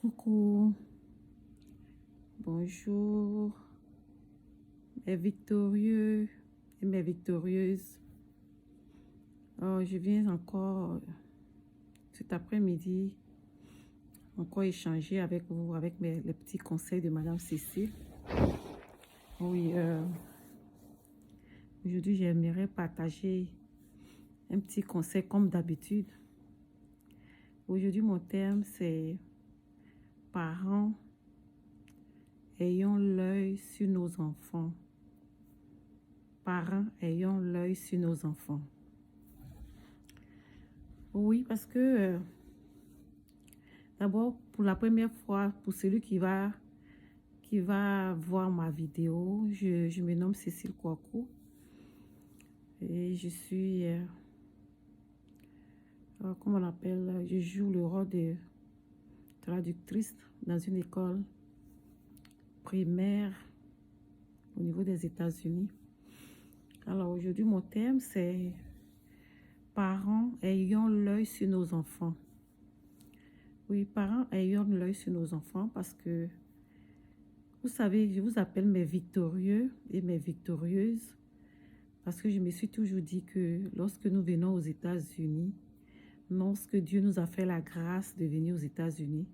Coucou, bonjour, mes victorieux et mes victorieuses. Je viens encore cet après-midi encore échanger avec vous, avec les petits conseils de Madame Cécile. Oui, aujourd'hui j'aimerais partager un petit conseil comme d'habitude. Aujourd'hui mon thème c'est parents ayons l'œil sur nos enfants. Parents ayons l'œil sur nos enfants. Oui, parce que d'abord, pour la première fois, pour celui qui va voir ma vidéo, je me nomme Cécile Kouakou et je suis, comment on appelle, je joue le rôle de traductrice dans une école primaire au niveau des États-Unis. Alors aujourd'hui, mon thème, c'est parents ayons l'œil sur nos enfants. Oui, parents ayons l'œil sur nos enfants parce que, vous savez, je vous appelle mes victorieux et mes victorieuses parce que je me suis toujours dit que lorsque nous venons aux États-Unis, lorsque Dieu nous a fait la grâce de venir aux États-Unis,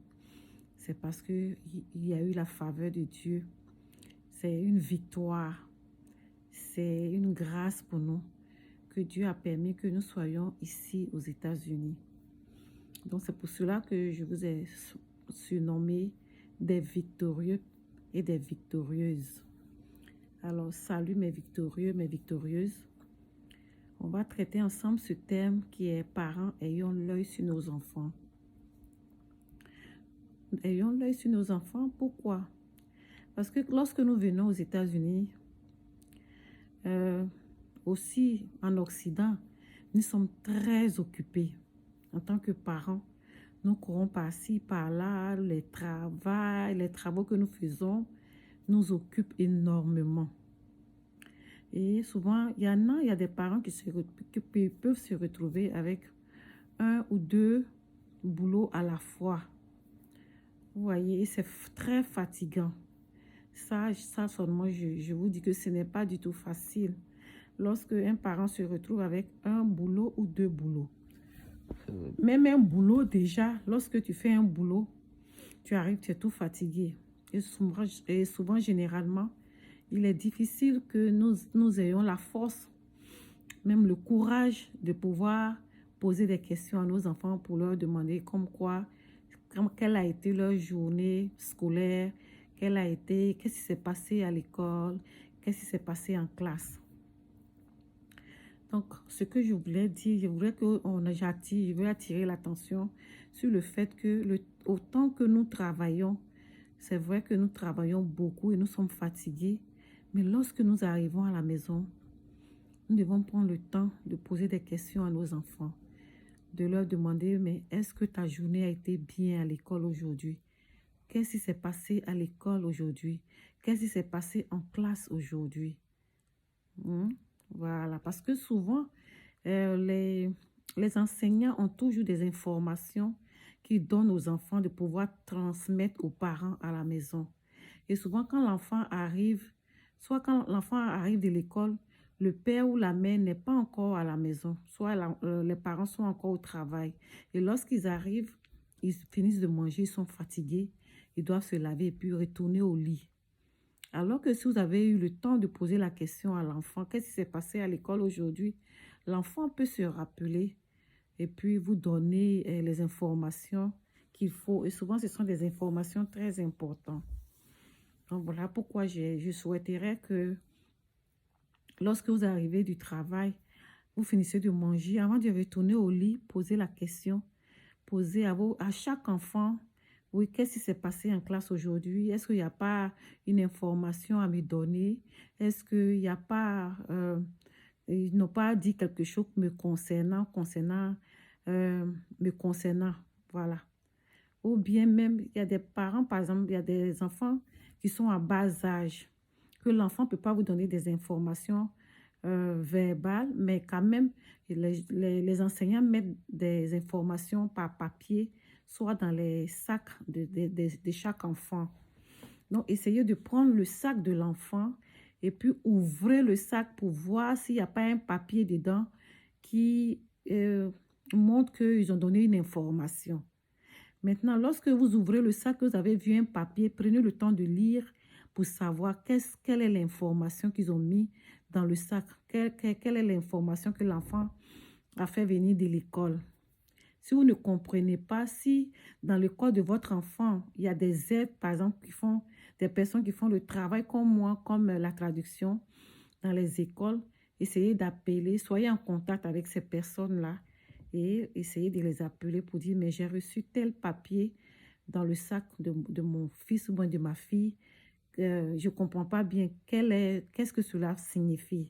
c'est parce qu'il y a eu la faveur de Dieu. C'est une victoire. C'est une grâce pour nous que Dieu a permis que nous soyons ici aux États-Unis. Donc c'est pour cela que je vous ai surnommé des victorieux et des victorieuses. Alors salut mes victorieux, mes victorieuses. On va traiter ensemble ce thème qui est parents ayons l'œil sur nos enfants. Ayons l'œil sur nos enfants, pourquoi? Parce que lorsque nous venons aux États-Unis, aussi en Occident, nous sommes très occupés en tant que parents. Nous courons par-ci, par-là, les travaux que nous faisons nous occupent énormément. Et souvent, il y a des parents qui peuvent se retrouver avec un ou deux boulots à la fois. Vous voyez, c'est très fatigant. Ça seulement, je vous dis que ce n'est pas du tout facile. Lorsque un parent se retrouve avec un boulot ou deux boulots. Même un boulot déjà, lorsque tu fais un boulot, tu arrives, tu es tout fatigué. Et souvent, généralement, il est difficile que nous ayons la force, même le courage de pouvoir poser des questions à nos enfants pour leur demander comme quoi, quelle a été leur journée scolaire, qu'est-ce qui s'est passé à l'école, qu'est-ce qui s'est passé en classe. Donc, ce que je voulais dire, je veux attirer l'attention sur le fait que autant que nous travaillons, c'est vrai que nous travaillons beaucoup et nous sommes fatigués, mais lorsque nous arrivons à la maison, nous devons prendre le temps de poser des questions à nos enfants, de leur demander, mais est-ce que ta journée a été bien à l'école aujourd'hui? Qu'est-ce qui s'est passé à l'école aujourd'hui? Qu'est-ce qui s'est passé en classe aujourd'hui? Voilà, parce que souvent, les enseignants ont toujours des informations qu'ils donnent aux enfants de pouvoir transmettre aux parents à la maison. Et souvent, quand l'enfant arrive, soit quand l'enfant arrive de l'école, le père ou la mère n'est pas encore à la maison, soit les parents sont encore au travail. Et lorsqu'ils arrivent, ils finissent de manger, ils sont fatigués, ils doivent se laver et puis retourner au lit. Alors que si vous avez eu le temps de poser la question à l'enfant, qu'est-ce qui s'est passé à l'école aujourd'hui, l'enfant peut se rappeler et puis vous donner les informations qu'il faut. Et souvent, ce sont des informations très importantes. Donc voilà pourquoi je souhaiterais que lorsque vous arrivez du travail, vous finissez de manger, avant de retourner au lit, posez la question. Posez à chaque enfant, oui, qu'est-ce qui s'est passé en classe aujourd'hui? Est-ce qu'il n'y a pas une information à me donner? Est-ce qu'il n'y a pas, ils n'ont pas dit quelque chose me concernant, voilà. Ou bien même, il y a des parents, par exemple, il y a des enfants qui sont à bas âge, que l'enfant ne peut pas vous donner des informations verbales, mais quand même, les enseignants mettent des informations par papier soit dans les sacs de chaque enfant. Donc, essayez de prendre le sac de l'enfant et puis ouvrez le sac pour voir s'il n'y a pas un papier dedans qui montre qu'ils ont donné une information. Maintenant, lorsque vous ouvrez le sac, vous avez vu un papier, prenez le temps de lire pour savoir quelle est l'information qu'ils ont mis dans le sac. Quelle est l'information que l'enfant a fait venir de l'école. Si vous ne comprenez pas, si dans le corps de votre enfant, il y a des aides, par exemple, des personnes qui font le travail comme moi, comme la traduction dans les écoles, essayez d'appeler, soyez en contact avec ces personnes-là et essayez de les appeler pour dire, mais j'ai reçu tel papier dans le sac de mon fils ou de ma fille. Je ne comprends pas bien qu'est-ce que cela signifie.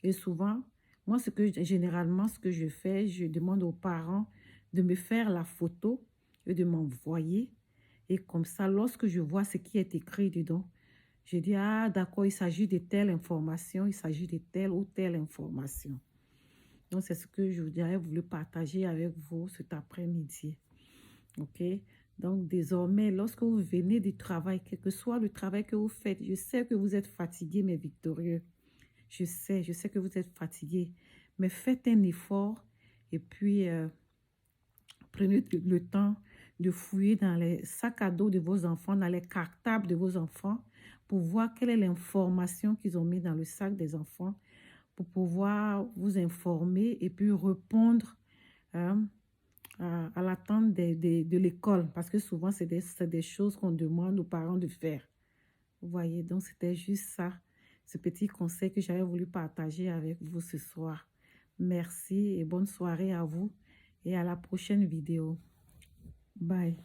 Et souvent, moi, généralement, ce que je fais, je demande aux parents de me faire la photo et de m'envoyer. Et comme ça, lorsque je vois ce qui est écrit dedans, je dis, ah, d'accord, il s'agit de telle information, il s'agit de telle ou telle information. Donc, c'est ce que je voudrais voulu partager avec vous cet après-midi. OK? Donc, désormais, lorsque vous venez du travail, quel que soit le travail que vous faites, je sais que vous êtes fatigués, mais victorieux. Je sais que vous êtes fatigués, mais faites un effort et puis prenez le temps de fouiller dans les sacs à dos de vos enfants, dans les cartables de vos enfants, pour voir quelle est l'information qu'ils ont mis dans le sac des enfants, pour pouvoir vous informer et puis répondre hein, à l'attente de l'école, parce que souvent, c'est des choses qu'on demande aux parents de faire. Vous voyez, donc c'était juste ça, ce petit conseil que j'avais voulu partager avec vous ce soir. Merci et bonne soirée à vous et à la prochaine vidéo. Bye.